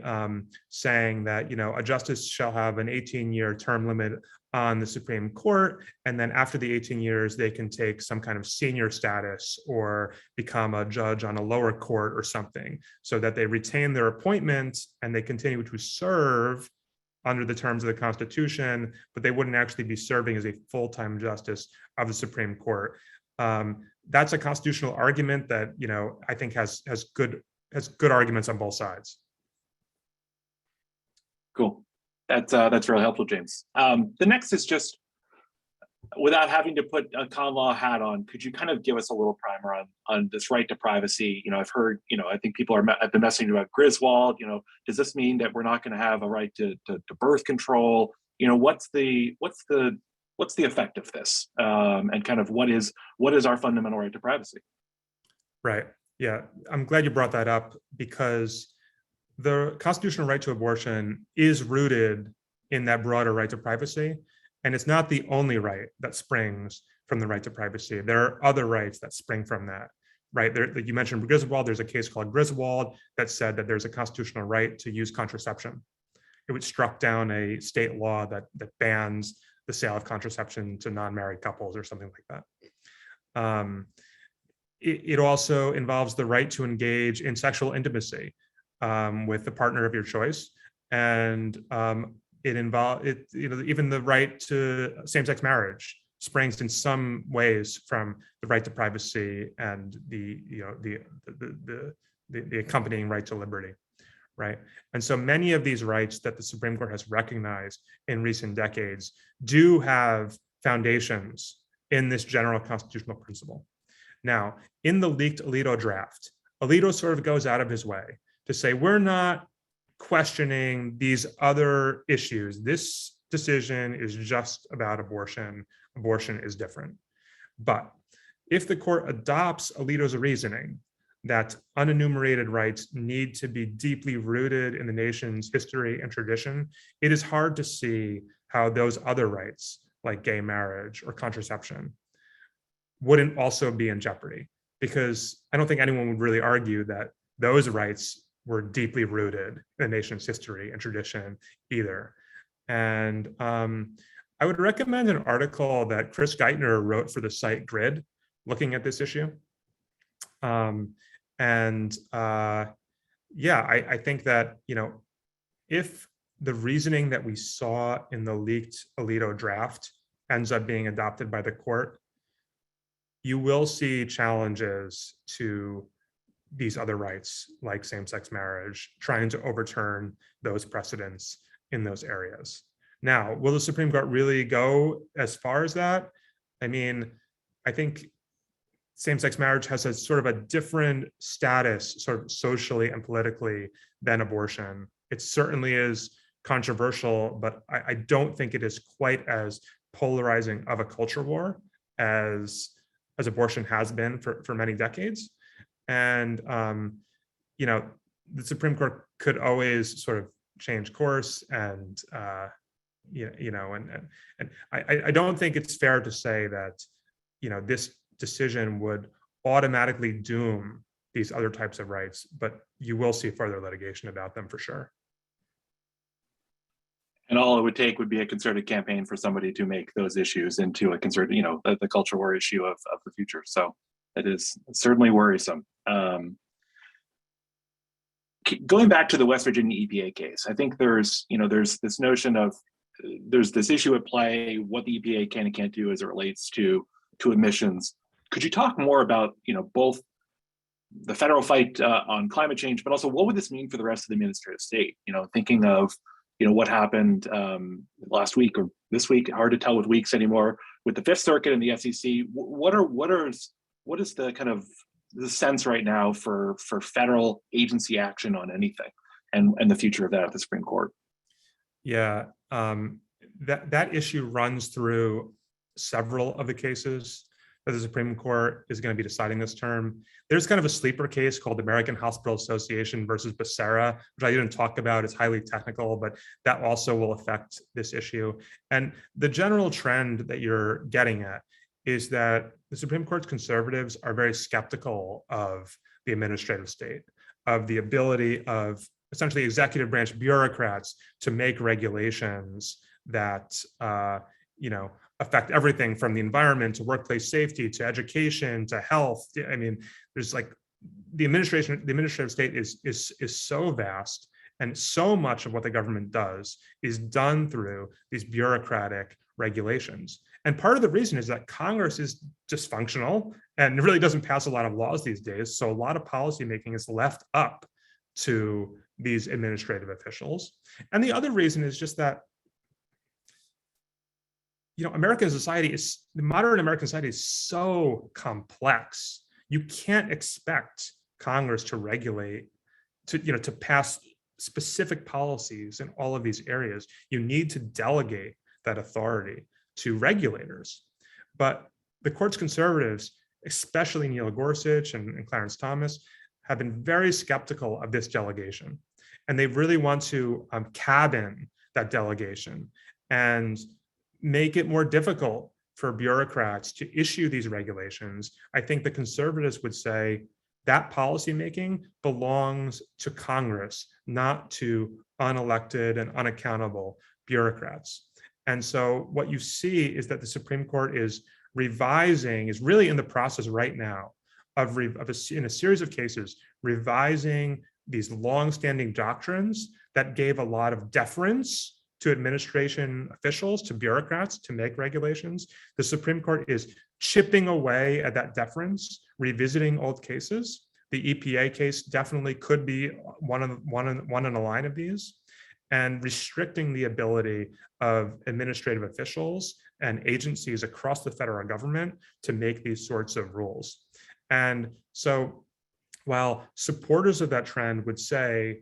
saying that a justice shall have an 18-year term limit on the Supreme Court, and then after the 18 years, they can take some kind of senior status or become a judge on a lower court or something, so that they retain their appointment and they continue to serve under the terms of the Constitution, but they wouldn't actually be serving as a full-time justice of the Supreme Court. That's a constitutional argument that I think has good arguments on both sides. Cool. That's really helpful, James. The next is just, without having to put a con law hat on, could you kind of give us a little primer on this right to privacy? I've heard, I think people have been messaging about Griswold. Does this mean that we're not going to have a right to birth control? What's the effect of this? And kind of what is our fundamental right to privacy? Right. Yeah, I'm glad you brought that up, because the constitutional right to abortion is rooted in that broader right to privacy. And it's not the only right that springs from the right to privacy. There are other rights that spring from that, right? You mentioned Griswold. There's a case called Griswold that said that there's a constitutional right to use contraception. It would struck down a state law that bans the sale of contraception to non-married couples or something like that. It also involves the right to engage in sexual intimacy with the partner of your choice, and it involves even the right to same-sex marriage springs in some ways from the right to privacy and the accompanying right to liberty, right? And so many of these rights that the Supreme Court has recognized in recent decades do have foundations in this general constitutional principle. Now, in the leaked Alito draft, Alito sort of goes out of his way to say, we're not questioning these other issues. This decision is just about abortion. Abortion is different. But if the court adopts Alito's reasoning that unenumerated rights need to be deeply rooted in the nation's history and tradition, it is hard to see how those other rights, like gay marriage or contraception, wouldn't also be in jeopardy, because I don't think anyone would really argue that those rights were deeply rooted in the nation's history and tradition either. And I would recommend an article that Chris Geithner wrote for the site Grid, looking at this issue. I think that, if the reasoning that we saw in the leaked Alito draft ends up being adopted by the court, you will see challenges to these other rights, like same-sex marriage, trying to overturn those precedents in those areas. Now, will the Supreme Court really go as far as that? I mean, I think same-sex marriage has a sort of a different status, sort of socially and politically, than abortion. It certainly is controversial, but I don't think it is quite as polarizing of a culture war as abortion has been for many decades. And the Supreme Court could always sort of change course, and I don't think it's fair to say that this decision would automatically doom these other types of rights, but you will see further litigation about them for sure. And all it would take would be a concerted campaign for somebody to make those issues into a concerted, the culture war issue of the future. So it is certainly worrisome. Going back to the West Virginia EPA case, I think there's this notion of there's this issue at play, what the EPA can and can't do as it relates to emissions. Could you talk more about both the federal fight on climate change, but also what would this mean for the rest of the administrative state? Thinking of what happened last week or this week, hard to tell with weeks anymore, with the Fifth Circuit and the SEC. What is the kind of the sense right now for federal agency action on anything, and the future of that at the Supreme Court? Yeah, that issue runs through several of the cases that the Supreme Court is going to be deciding this term. There's kind of a sleeper case called the American Hospital Association versus Becerra, which I didn't talk about. It's highly technical, but that also will affect this issue. And the general trend that you're getting at is that the Supreme Court's conservatives are very skeptical of the administrative state, of the ability of essentially executive branch bureaucrats to make regulations that affect everything from the environment to workplace safety to education to health. I mean, there's like the administrative state is so vast, and so much of what the government does is done through these bureaucratic regulations. And part of the reason is that Congress is dysfunctional and really doesn't pass a lot of laws these days. So a lot of policymaking is left up to these administrative officials. And the other reason is just that American society the modern American society is so complex. You can't expect Congress to regulate, to pass specific policies in all of these areas. You need to delegate that authority to regulators. But the court's conservatives, especially Neil Gorsuch and Clarence Thomas, have been very skeptical of this delegation. And they really want to cabin that delegation and make it more difficult for bureaucrats to issue these regulations. I think the conservatives would say that policymaking belongs to Congress, not to unelected and unaccountable bureaucrats. And so what you see is that the Supreme Court is really in the process right now in a series of cases, revising these longstanding doctrines that gave a lot of deference to administration officials, to bureaucrats to make regulations. The Supreme Court is chipping away at that deference, revisiting old cases. The EPA case definitely could be one in a line of these, and restricting the ability of administrative officials and agencies across the federal government to make these sorts of rules. And so while supporters of that trend would say,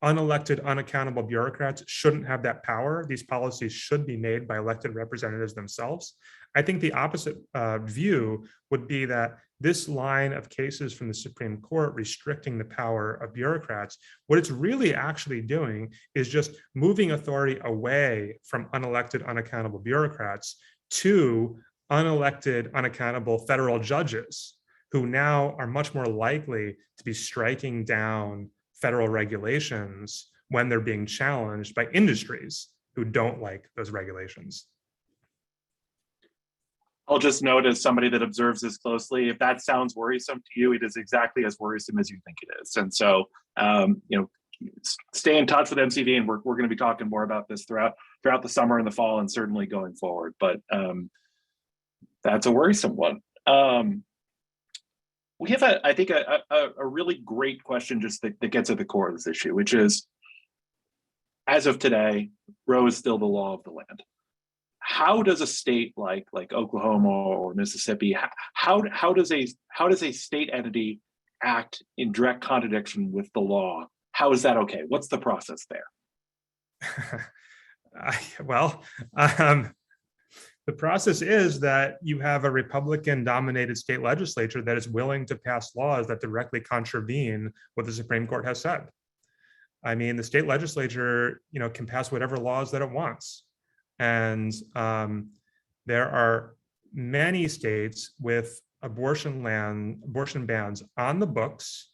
unelected, unaccountable bureaucrats shouldn't have that power, these policies should be made by elected representatives themselves, I think the opposite view would be that this line of cases from the Supreme Court restricting the power of bureaucrats, what it's really actually doing is just moving authority away from unelected, unaccountable bureaucrats to unelected, unaccountable federal judges, who now are much more likely to be striking down federal regulations when they're being challenged by industries who don't like those regulations. I'll just note, as somebody that observes this closely, if that sounds worrisome to you, it is exactly as worrisome as you think it is. And so, stay in touch with MCV, and we're going to be talking more about this throughout the summer and the fall, and certainly going forward. But that's a worrisome one. We have, I think, a really great question just that gets at the core of this issue, which is, as of today, Roe is still the law of the land. How does a state like Oklahoma or Mississippi, how does a state entity act in direct contradiction with the law? How is that okay? What's the process there? The process is that you have a Republican-dominated state legislature that is willing to pass laws that directly contravene what the Supreme Court has said. I mean, the state legislature, can pass whatever laws that it wants. And there are many states with abortion bans on the books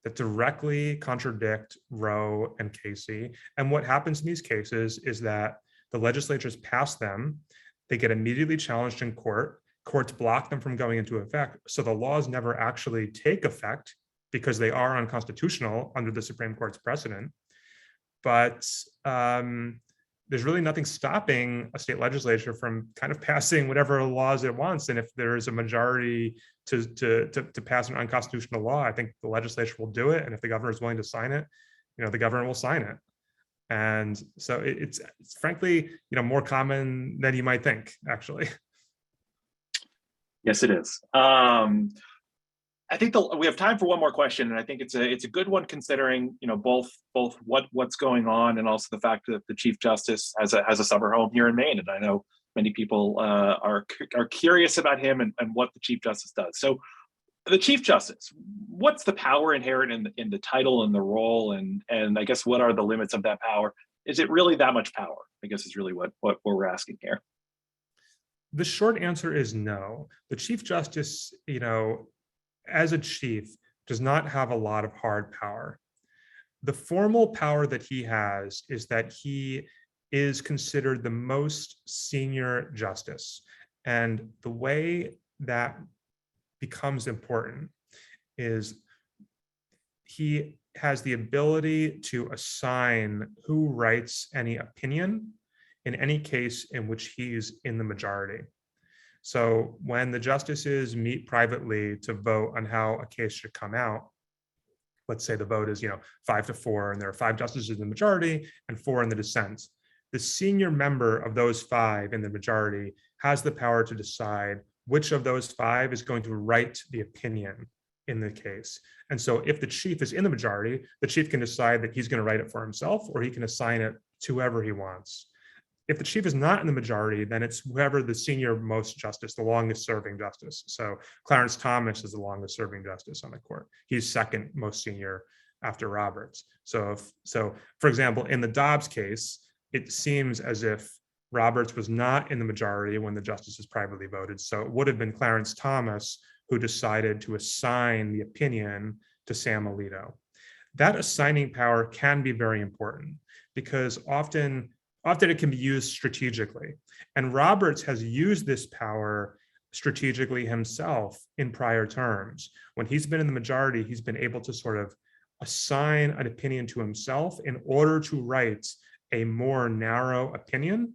that directly contradict Roe and Casey. And what happens in these cases is that the legislatures pass them, they get immediately challenged in court, courts block them from going into effect, so the laws never actually take effect because they are unconstitutional under the Supreme Court's precedent. But there's really nothing stopping a state legislature from kind of passing whatever laws it wants. And if there's a majority to pass an unconstitutional law, I think the legislature will do it. And if the governor is willing to sign it, the governor will sign it. And so it's frankly, more common than you might think, actually. Yes, it is. I think we have time for one more question, and I think it's a good one considering both what's going on and also the fact that the Chief Justice has a summer home here in Maine, and I know many people are curious about him and what the Chief Justice does. So, the Chief Justice, what's the power inherent in the title and the role, and I guess what are the limits of that power? Is it really that much power? I guess is really what we're asking here. The short answer is no. The Chief Justice, as a chief, does not have a lot of hard power. The formal power that he has is that he is considered the most senior justice. And the way that becomes important is he has the ability to assign who writes any opinion in any case in which he's in the majority. So when the justices meet privately to vote on how a case should come out, let's say the vote is 5-4, and there are 5 justices in the majority and 4 in the dissent. The senior member of those 5 in the majority has the power to decide which of those 5 is going to write the opinion in the case. And so if the chief is in the majority, the chief can decide that he's going to write it for himself, or he can assign it to whoever he wants. If the chief is not in the majority, then it's whoever the senior most justice, the longest serving justice. So Clarence Thomas is the longest serving justice on the court. He's second most senior after Roberts. So for example, in the Dobbs case, it seems as if Roberts was not in the majority when the justices privately voted. So it would have been Clarence Thomas who decided to assign the opinion to Sam Alito. That assigning power can be very important because often it can be used strategically. And Roberts has used this power strategically himself in prior terms. When he's been in the majority, he's been able to sort of assign an opinion to himself in order to write a more narrow opinion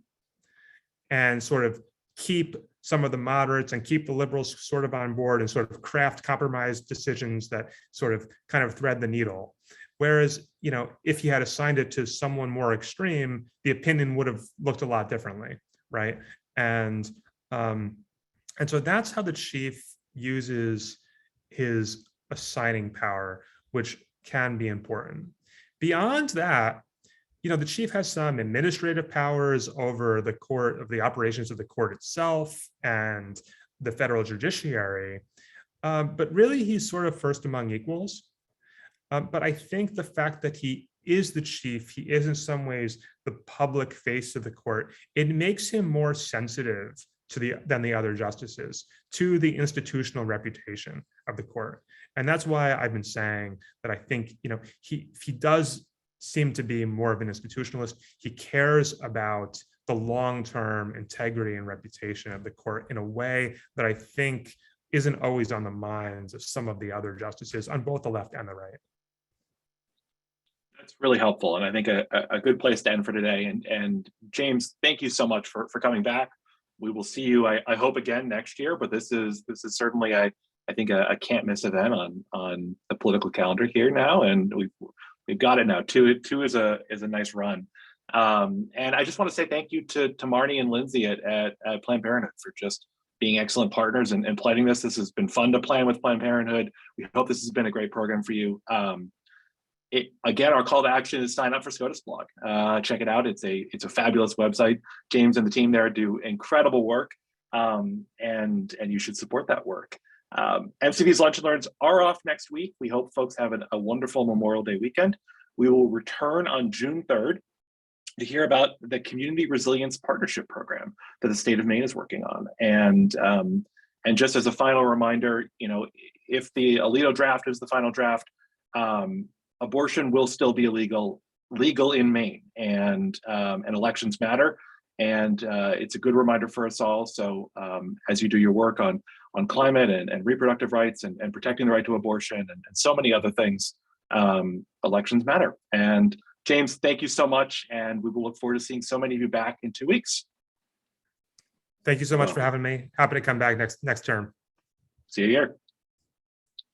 and sort of keep some of the moderates and keep the liberals sort of on board and sort of craft compromise decisions that sort of kind of thread the needle. Whereas, if he had assigned it to someone more extreme, the opinion would have looked a lot differently, right? And so that's how the chief uses his assigning power, which can be important. Beyond that, the chief has some administrative powers over the court, of the operations of the court itself and the federal judiciary, but really he's sort of first among equals. But I think the fact that he is the chief, he is in some ways the public face of the court, it makes him more sensitive than the other justices to the institutional reputation of the court. And that's why I've been saying that I think, he does seem to be more of an institutionalist. He cares about the long-term integrity and reputation of the court in a way that I think isn't always on the minds of some of the other justices on both the left and the right. That's really helpful, and I think a good place to end for today. And James, thank you so much for coming back. We will see you, I hope, again next year. But this is certainly, I think, a can't miss event on the political calendar here now, and we've got it now. Two is a nice run. And I just want to say thank you to Marnie and Lindsay at Planned Parenthood for just being excellent partners and planning this. This has been fun to plan with Planned Parenthood. We hope this has been a great program for you. Again, our call to action is sign up for SCOTUSblog. Check it out. It's a fabulous website. James and the team there do incredible work, and you should support that work. MCV's Lunch and Learns are off next week. We hope folks have a wonderful Memorial Day weekend. We will return on June 3rd to hear about the Community Resilience Partnership Program that the state of Maine is working on. And just as a final reminder, if the Alito draft is the final draft, abortion will still be legal in Maine, and elections matter. And it's a good reminder for us all. So as you do your work on climate and reproductive rights and protecting the right to abortion and so many other things, elections matter. And James, thank you so much. And we will look forward to seeing so many of you back in 2 weeks. Thank you so much for having me. Happy to come back next term. See you here.